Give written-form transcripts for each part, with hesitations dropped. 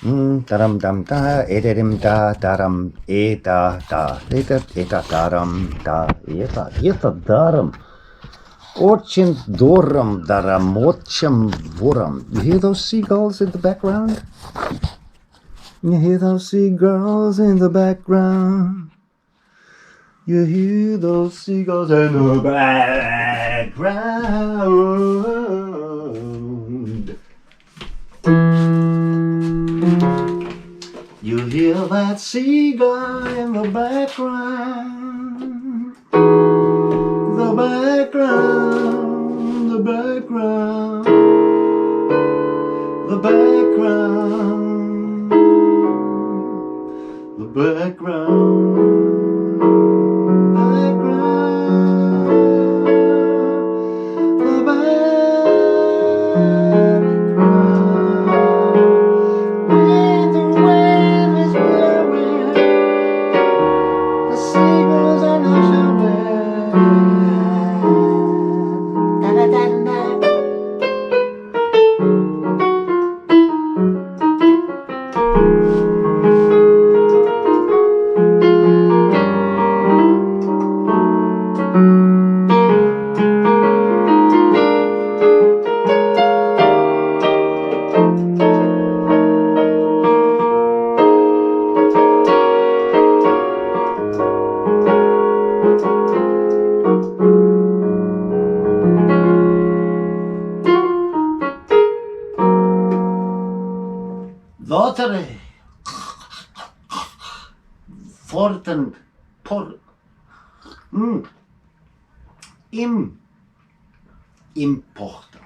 Daram dam da, ederim da, daram e da, eta daram da, eta daram. Очень дором, даром, отчим вором. You hear those seagulls in the background? You hear those seagulls in the background? You hear those seagulls in the background? You hear that seagull in the background? The background, the background, the background, the background. Lotere, Forten, Importer.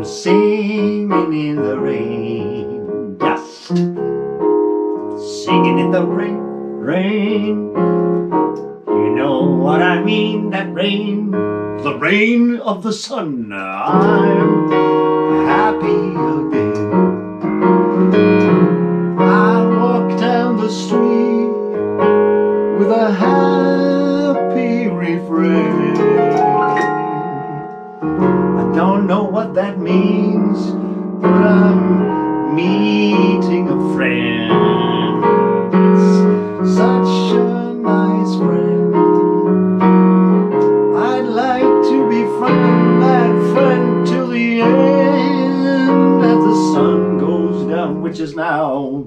Singing in the rain, just singing in the rain. You know what I mean, that rain, the rain of the sun. I'm happy again. I walk down the street with a happy refrain. I don't know what that means, but I'm meeting a friend. It's such a nice friend. I'd like to befriend that friend till the end, as the sun goes down, which is now.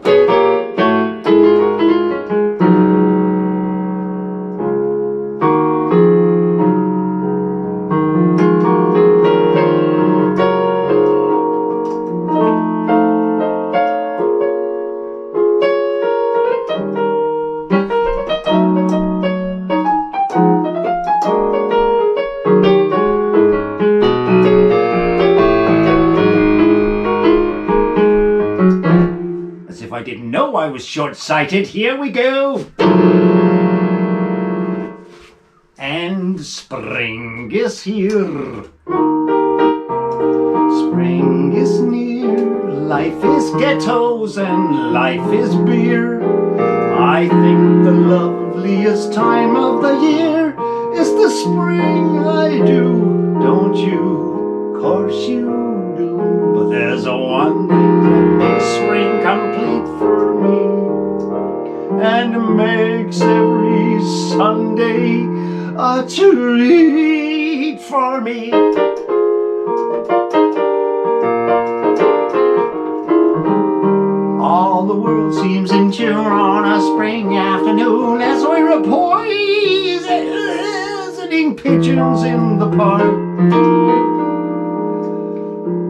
was short-sighted. Here we go. And spring is here. Spring is near. Life is ghettos and life is beer. I think the loveliest time of the year is the spring. I do, don't you? Course you do. But there's a one thing that makes spring complete for me, and makes every Sunday a treat for me. All the world seems in tune on a spring afternoon as we're poisoning pigeons in the park.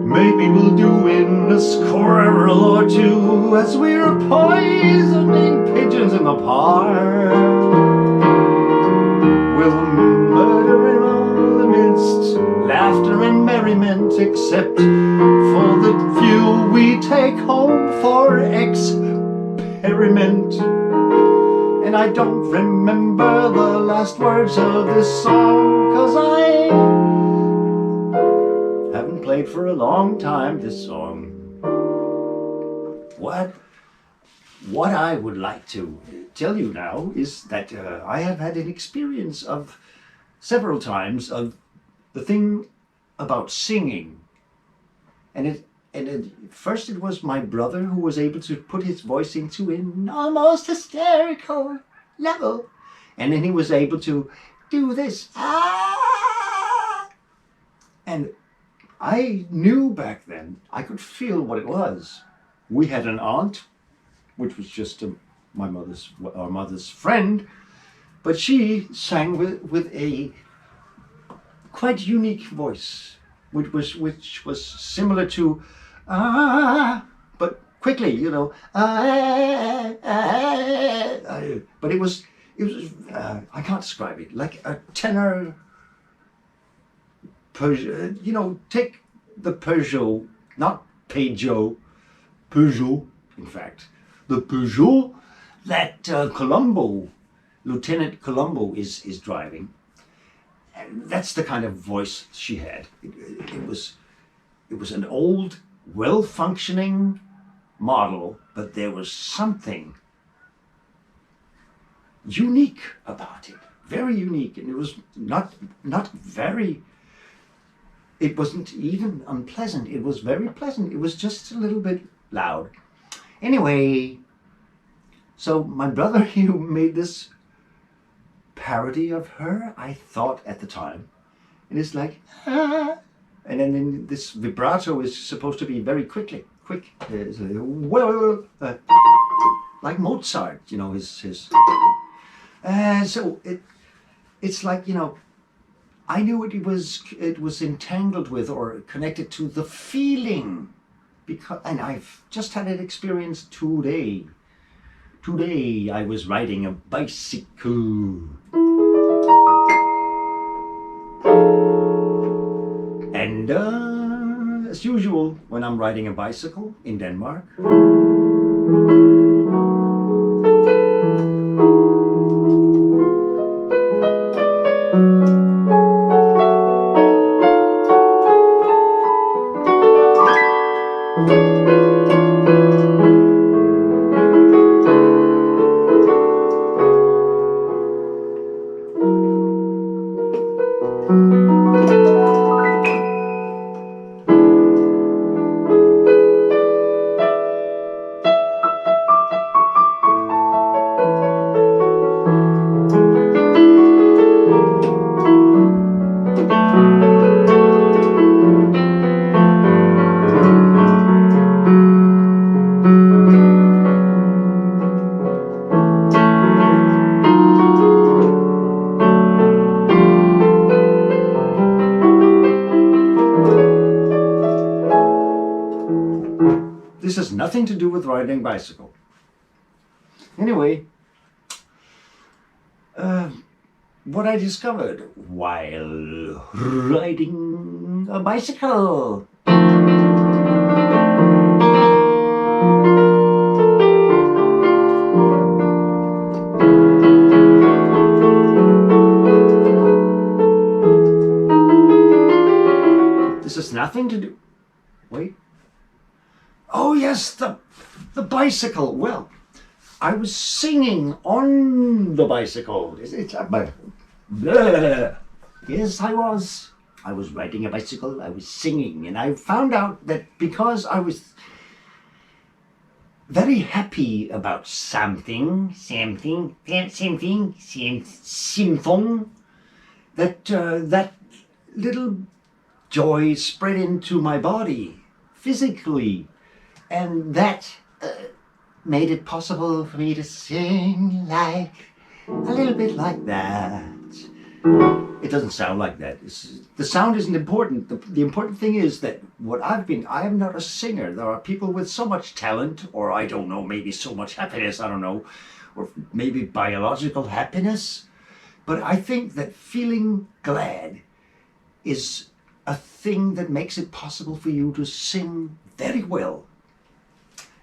Maybe we'll do in a squirrel or two as we're poisoning pigeons in the park. We'll murder in all amidst laughter and merriment, except for the few we take home for experiment. And I don't remember the last words of this song, 'cause I haven't played for a long time this song. What I would like to tell you now is that I have had an experience of several times of the thing about singing. And first it was my brother who was able to put his voice into an almost hysterical level. And then he was able to do this. Ah! And I knew back then, I could feel what it was. We had an aunt, which was just our mother's friend, but she sang with a quite unique voice, which was similar to but quickly, you know, but it was I can't describe it, like a tenor. You know, take the Peugeot, not Peugeot, in fact, the Peugeot that Lieutenant Colombo is driving. And that's the kind of voice she had. It was an old, well-functioning model, but there was something unique about it, very unique, and it was not very. It wasn't even unpleasant. It was very pleasant. It was just a little bit loud. Anyway, so my brother, he made this parody of her, I thought at the time. And it's like, and then this vibrato is supposed to be very quick. Like Mozart, you know, his. So it's like, you know, I knew it was entangled with or connected to the feeling, and I've just had an experience today. Today I was riding a bicycle, and as usual, when I'm riding a bicycle in Denmark, this has nothing to do with riding a bicycle. Anyway, what I discovered while riding a bicycle. has nothing to do... Wait. Oh yes, the bicycle. Well, I was singing on the bicycle. Yes, I was. I was riding a bicycle, I was singing, and I found out that because I was very happy about something, that little joy spread into my body physically, and that made it possible for me to sing like a little bit like that. It doesn't sound like that. The sound isn't important. The important thing is that I am not a singer. There are people with so much talent, or I don't know, maybe so much happiness, I don't know, or maybe biological happiness. But I think that feeling glad is a thing that makes it possible for you to sing very well.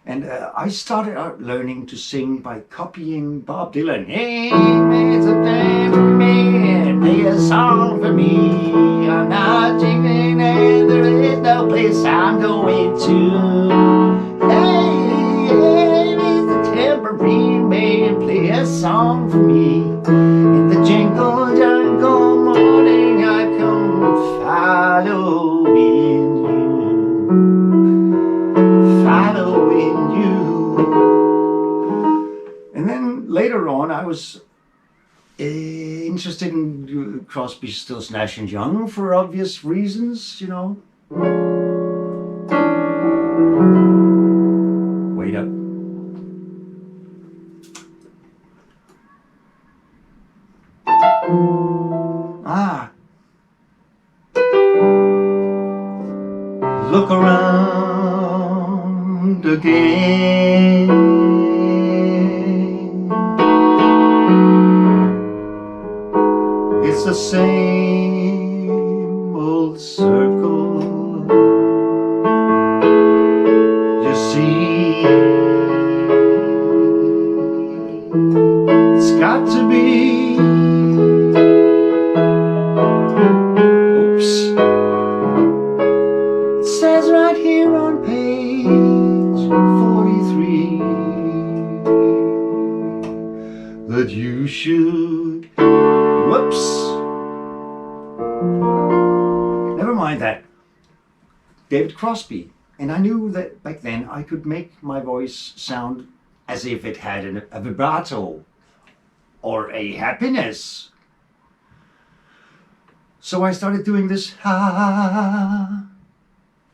And I started out learning to sing by copying Bob Dylan. Hey, it's a time man, play a song for me. I'm not singing and there is no place I'm going to. Hey, it's a tambourine man, play a song for me. In the jingle jangle morning I come following you. And then later on I was interested in Crosby, Stills, Nash and Young for obvious reasons, you know. Wait up. Look around again. It's the same old circle. You see, it's got to be. Oops. It says right here on page 43 that you should. Whoops. Never mind that. David Crosby. And I knew that back then I could make my voice sound as if it had a vibrato or a happiness. So I started doing this. Ha.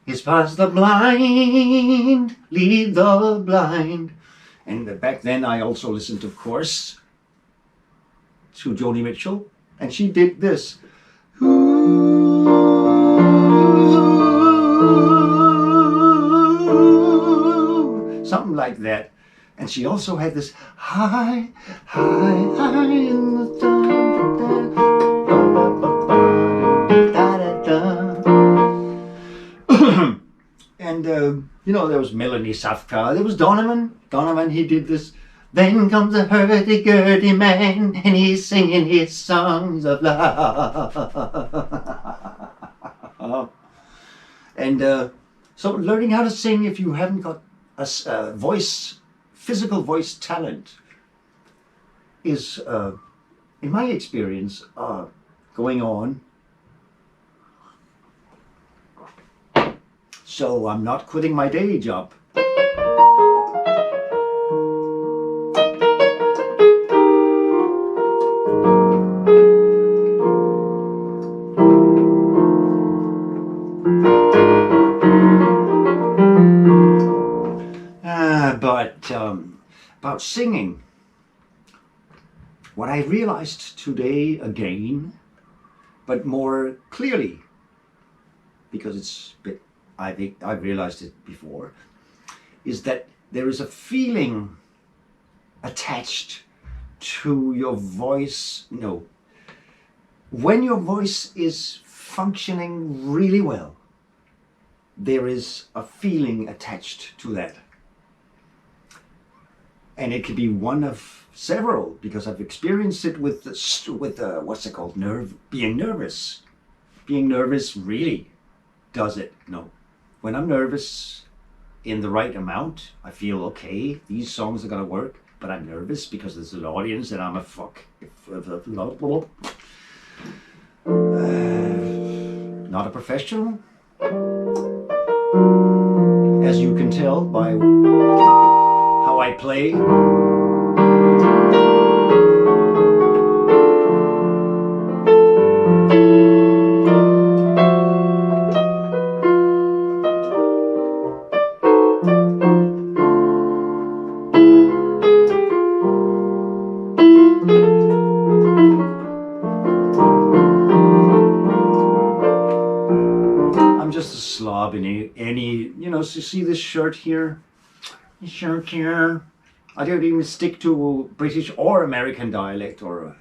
It's past the blind, lead the blind. And back then I also listened, of course, to Joni Mitchell, and she did this. Something like that. And she also had this high, high, high in the and you know, there was Melanie Safka, there was Donovan, he did this. Then comes a hurdy-gurdy man, and he's singing his songs of love. And so learning how to sing if you haven't got a physical voice talent is, in my experience, going on. So I'm not quitting my day job. About singing, what I realized today again, but more clearly, because I think I've realized it before, is that there is a feeling attached to your voice. No, when your voice is functioning really well, there is a feeling attached to that. And it could be one of several, because I've experienced it with what's it called, being nervous really. does it. No. When I'm nervous in the right amount, I feel okay, these songs are gonna work, but I'm nervous because there's an audience and I'm a fuck. Not a professional, as you can tell by how I play. I'm just a slob in any, you know, so you see this shirt here? This shirt here? I don't even stick to British or American dialect or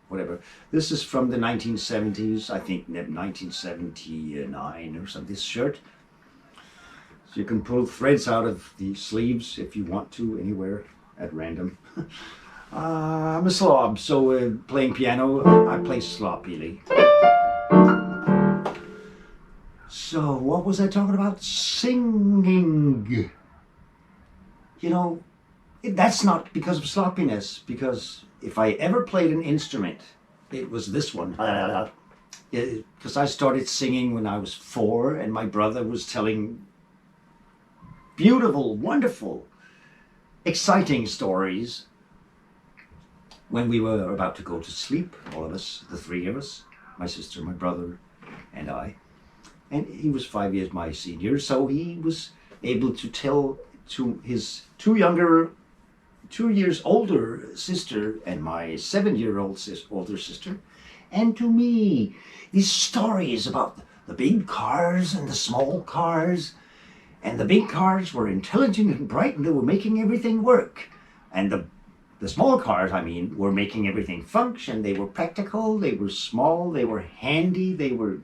whatever. This is from the 1970s, I think 1979 or something, this shirt. So you can pull threads out of the sleeves if you want to, anywhere at random. I'm a slob, so playing piano, I play sloppily. So what was I talking about? Singing. You know, that's not because of sloppiness, because if I ever played an instrument, it was this one. Because I started singing when I was 4 and my brother was telling beautiful, wonderful, exciting stories when we were about to go to sleep, all of us, the 3 of us, my sister, my brother, and I. And he was 5 years my senior, so he was able to tell to his 2 years older sister and my 7-year-old older sister, and to me, these stories about the big cars and the small cars. And the big cars were intelligent and bright and they were making everything work. And the small cars, I mean, were making everything function. They were practical, they were small, they were handy, they were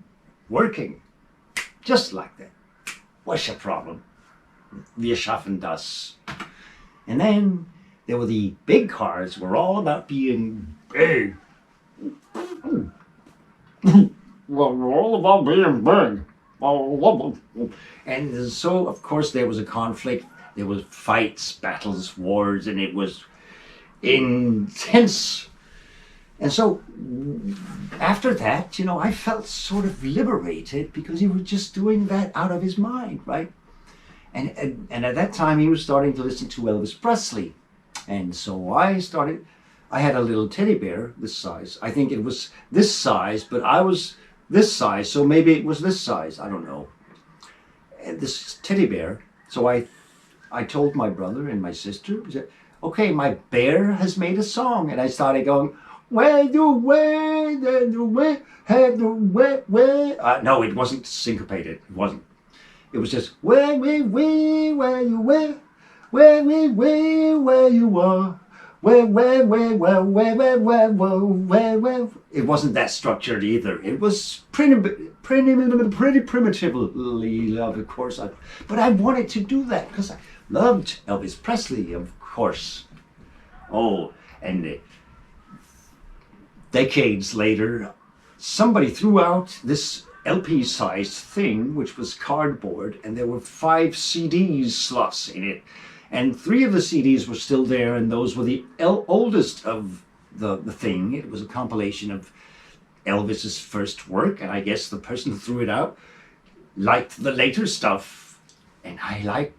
working. Just like that. What's your problem? Wir schaffen das. And then there were the big cars, were all about being big. Well, we're all about being big. And so, of course, there was a conflict. There was fights, battles, wars, and it was intense. And so after that, you know, I felt sort of liberated because he was just doing that out of his mind, right? And at that time, he was starting to listen to Elvis Presley. And so I had a little teddy bear this size. I think it was this size, but I was this size, so maybe it was this size. I don't know. And this teddy bear. So I told my brother and my sister, I said, okay, my bear has made a song. And I started going, where you way, then the way, had the way. No, it wasn't syncopated. It wasn't. It was just where you where, where you are. Where. It wasn't that structured either. It was pretty primitively, of course. But I wanted to do that because I loved Elvis Presley, of course. Oh, and decades later, somebody threw out this LP-sized thing, which was cardboard, and there were 5 CD slots in it. And 3 of the CDs were still there, and those were the oldest of the thing. It was a compilation of Elvis's first work, and I guess the person who threw it out liked the later stuff, and I liked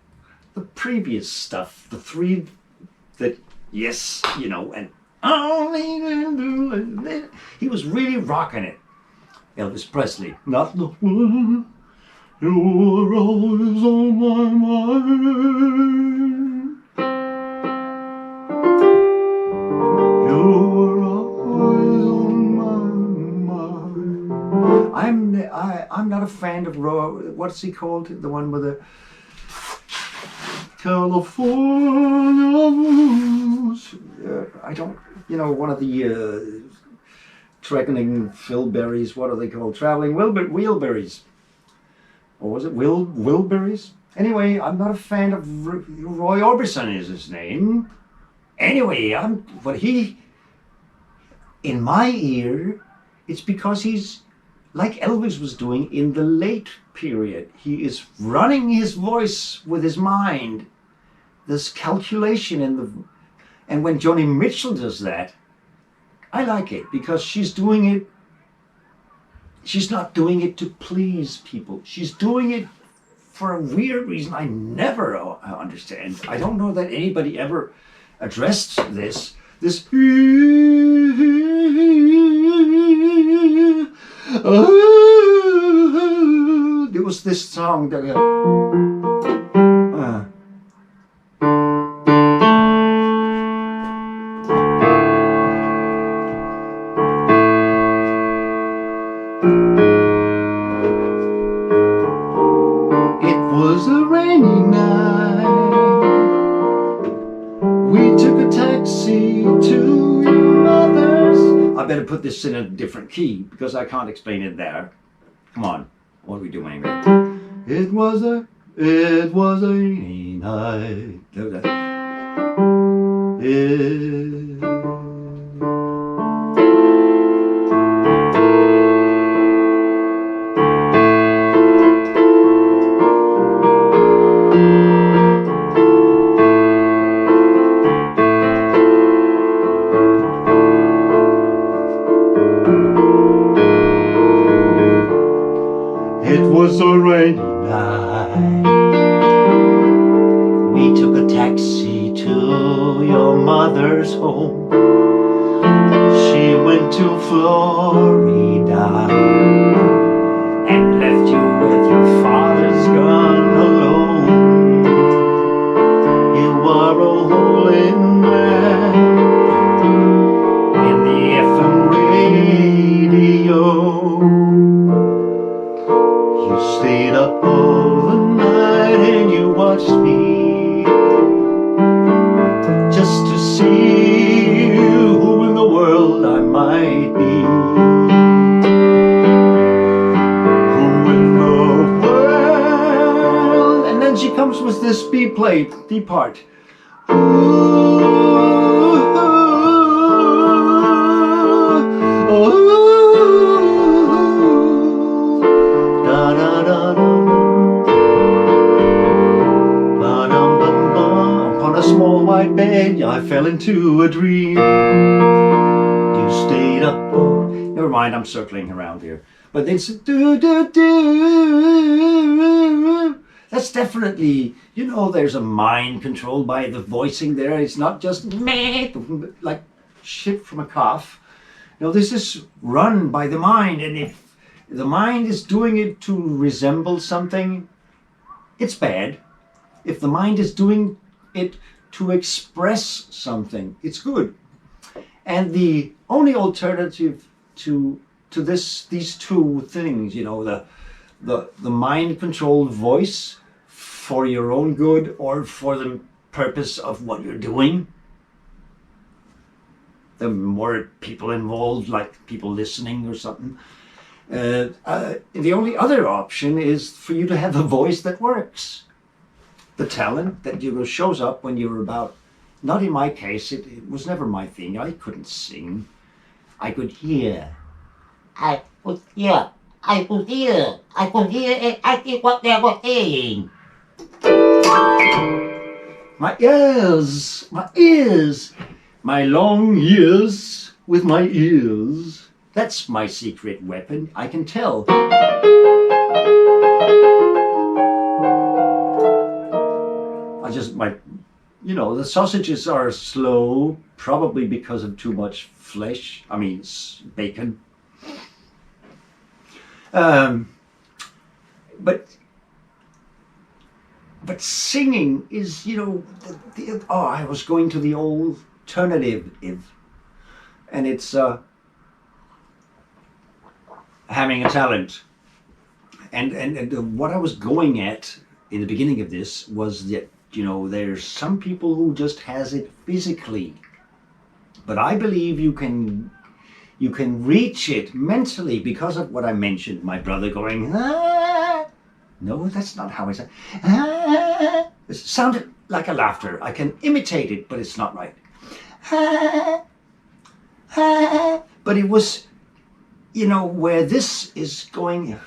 the previous stuff, the 3 that, yes, you know, and he was really rocking it. Elvis Presley, not the one, you're always on my mind. You're always on my mind. I'm not a fan of what's he called? The one with the California blues. I don't, you know, one of the traveling Filberries, what are they called? Traveling wheelberries. Or was it Wilburys? Anyway, I'm not a fan of Roy Orbison is his name. Anyway, in my ear, it's because he's like Elvis was doing in the late period. He is running his voice with his mind. This calculation and when Joni Mitchell does that, I like it because she's doing it. She's not doing it to please people. She's doing it for a weird reason I never understand. I don't know that anybody ever addressed this. There was this song that it was a rainy night. We took a taxi to your mother's. I better put this in a different key because I can't explain it there. Come on, what are we doing here? It was a rainy night. It was a rainy night. We took a taxi to your mother's home. She went to Florida and left you with your father's gun alone. You were a holy man in the FM radio. You stayed up all the night and you watched me just to see who in the world I might be. Who in the world? And then she comes with this B part. Small white bed, I fell into a dream. You stayed up. Oh, never mind, I'm circling around here. But then do. That's definitely, you know, there's a mind controlled by the voicing there. It's not just meh, like shit from a cough. No, this is run by the mind, and if the mind is doing it to resemble something, it's bad. If the mind is doing it to express something, it's good. And the only alternative to these two things, you know, the mind-controlled voice for your own good or for the purpose of what you're doing, the more people involved, like people listening or something. The only other option is for you to have a voice that works. The talent that shows up when you're about, not in my case, it was never my thing. I couldn't sing. I could hear. I could hear exactly what they were saying. My ears, my long ears with my ears. That's my secret weapon, I can tell. You know, the sausages are slow, probably because of too much flesh. I mean, bacon. But singing is, you know, I was going to the alternative, and it's having a talent. And what I was going at in the beginning of this was that, you know, there's some people who just has it physically, but I believe you can reach it mentally because of what I mentioned. My brother going, ah. No, that's not how I said. Ah. It sounded like a laughter. I can imitate it, but it's not right. Ah. Ah. But it was where this is going,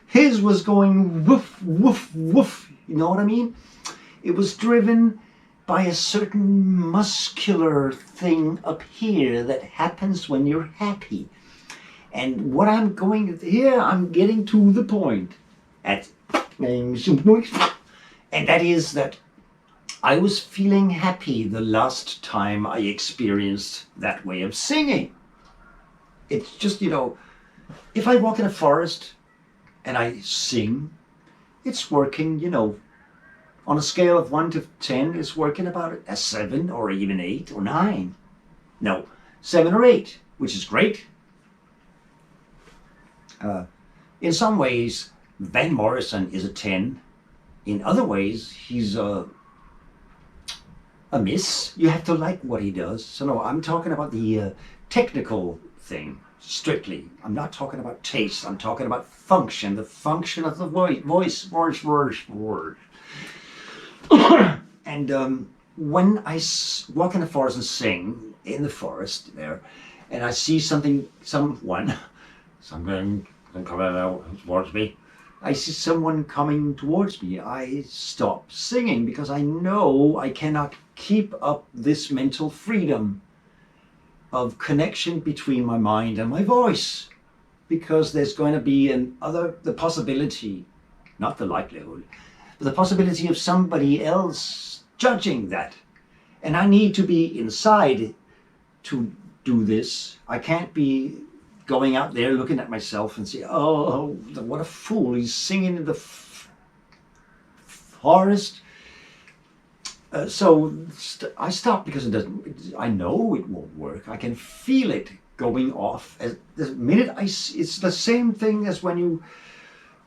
his was going woof, woof, woof. You know what I mean? It was driven by a certain muscular thing up here that happens when you're happy. And what I'm getting to the point and that is that I was feeling happy the last time I experienced that way of singing. It's just, if I walk in a forest and I sing, it's working, on a scale of 1 to 10, it's working about a 7 or even 8 or 9. No, 7 or 8, which is great. In some ways, Van Morrison is a 10. In other ways, he's a miss. You have to like what he does. So no, I'm talking about the technical thing, strictly. I'm not talking about taste. I'm talking about function, the function of the voice. And when I walk in the forest and sing in the forest there, and I see someone coming towards me, I see someone coming towards me, I stop singing because I know I cannot keep up this mental freedom of connection between my mind and my voice, because there's going to be the possibility, not the likelihood, but the possibility of somebody else judging that. And I need to be inside to do this. I can't be going out there looking at myself and say, oh, what a fool, he's singing in the forest. So I stopped because I know it won't work. I can feel it going off. The minute it's the same thing as when you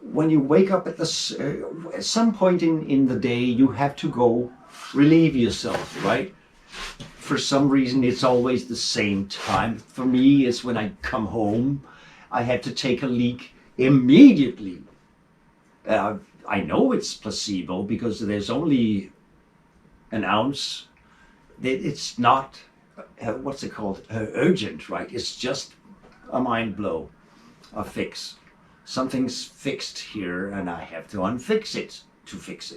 wake up at some point in the day, you have to go relieve yourself, right? For some reason, it's always the same time. For me, it's when I come home. I have to take a leak immediately. I know it's placebo because there's only an ounce. It's not, urgent, right? It's just a mind blow, a fix. Something's fixed here and I have to unfix it to fix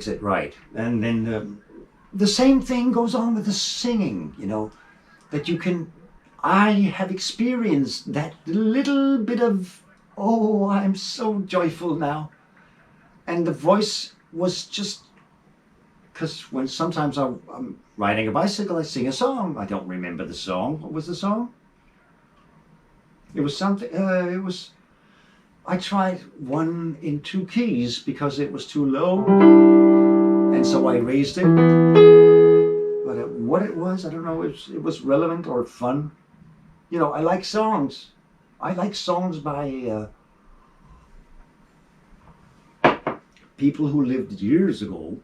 it right. And then the same thing goes on with the singing, that I have experienced that little bit of, oh, I'm so joyful now. And the voice was just, because when sometimes I'm riding a bicycle, I sing a song. I don't remember the song. What was the song? It was something, I tried 1 in 2 keys because it was too low. And so I raised it. But what it was, I don't know, it was relevant or fun. I like songs. I like songs by people who lived years ago.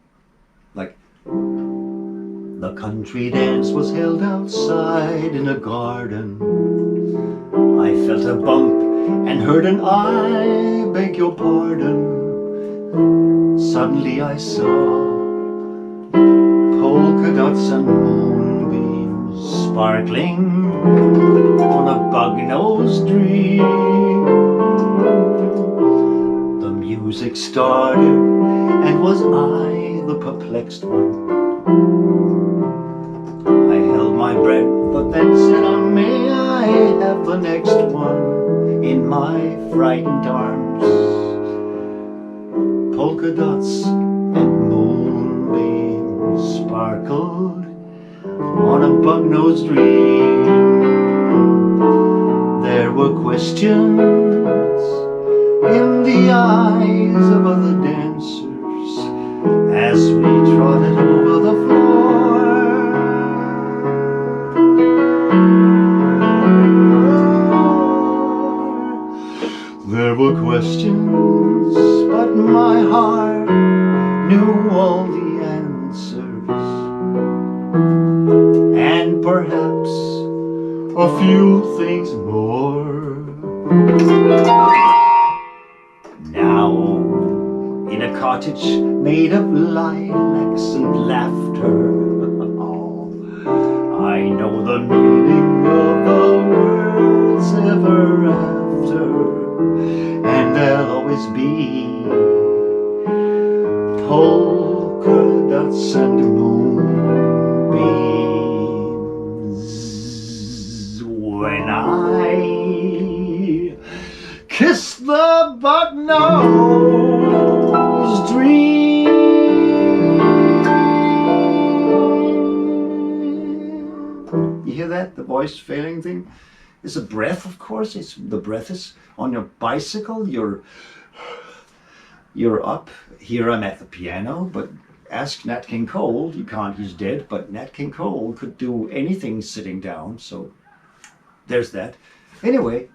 Like, the country dance was held outside in a garden. I felt a bump and heard an I beg your pardon. Suddenly I saw polka dots and moonbeams sparkling on a bug-nosed dream. The music started, and was I the perplexed one? I held my breath, but then said, may I have the next one in my frightened arms? Polka dots and moonbeams sparkled on a bug-nosed dream. There were questions in the eyes of other dancers as we trotted over the floor. There were questions, but my heart knew all the answers, and perhaps a few things more. Now, in a cottage made of lilacs and laughter, I know the meaning of the ever after, and there'll always be polka dots and moonbeams when I kiss the bug-nosed dream. You hear that? The voice failing thing? It's a breath, of course. It's the breath is on your bicycle. You're up. Here I'm at the piano, but ask Nat King Cole. You can't, he's dead, but Nat King Cole could do anything sitting down, so there's that. Anyway,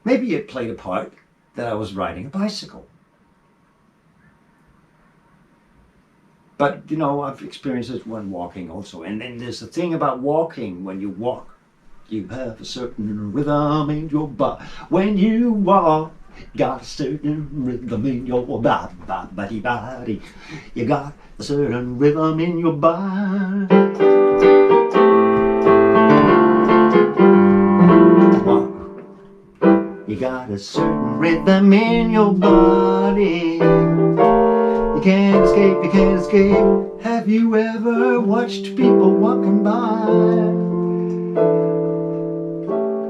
maybe it played a part that I was riding a bicycle. But, you know, I've experienced it when walking also. And then there's the thing about walking. When you walk, you have a certain rhythm in your body. When you walk, got a certain rhythm in your body. You got a certain rhythm in your body. You got a certain rhythm in your body. You can't escape, you can't escape. Have you ever watched people walking by?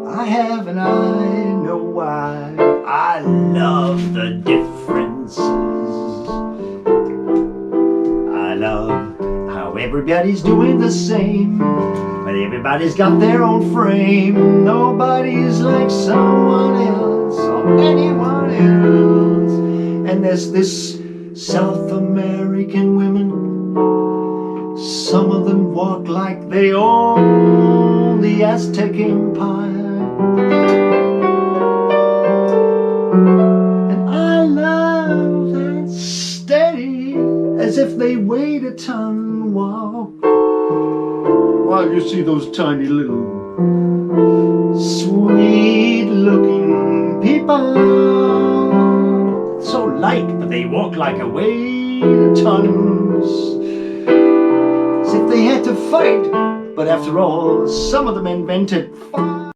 I have, and I know why. I love the differences. I love how everybody's doing the same, but everybody's got their own frame. Nobody's like someone else or anyone else. And there's this South American women. Some of them walk like they own the Aztec Empire. And I love that steady, as if they weighed a ton walk. While you see those tiny little sweet looking people, so light, but they walk like a weight of tons, as if they had to fight. But after all, some of them invented fire.